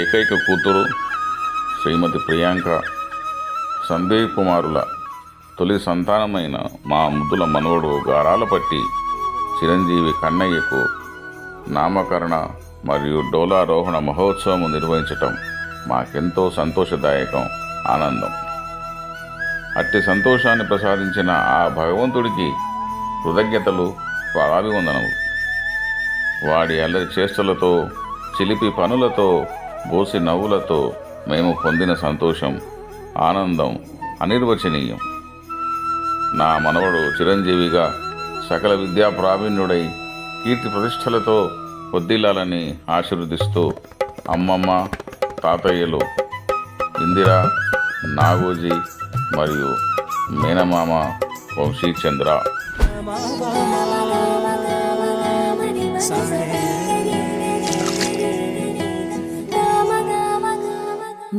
ఏకైక కూతురు శ్రీమతి ప్రియాంక, సందీప్ కుమారుల తొలి సంతానమైన మా ముద్దుల మనవడు గారాలపట్టి చిరంజీవి కన్నయ్యకు నామకరణ మరియు డోలారోహణ మహోత్సవం నిర్వహించటం మాకెంతో సంతోషదాయకం, ఆనందం. అట్టి సంతోషాన్ని ప్రసాదించిన ఆ భగవంతుడికి కృతజ్ఞతలు, పాదాభివందనములు. వాడి అల్లరి చేష్టలతో, చిలిపి పనులతో, బోసి నవ్వులతో మేము పొందిన సంతోషం, ఆనందం అనిర్వచనీయం. నా మనవడు చిరంజీవిగా సకల విద్యా ప్రావీణ్యుడై కీర్తి ప్రతిష్టలతో వర్ధిల్లాలని ఆశీర్వదిస్తూ అమ్మమ్మ, తాతయ్యలు ఇందిరా, నాగోజీ మరియు మేనమామ వంశీచంద్ర.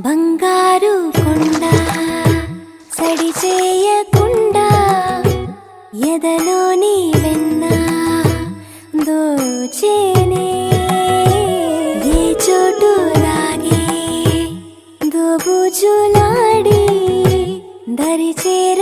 బంగారు కొండ సడి చేయకుండా ఎదలోని వెన్న దోచేనే, ఏ చోటు లాగే దోబుజులాడి దరి చేర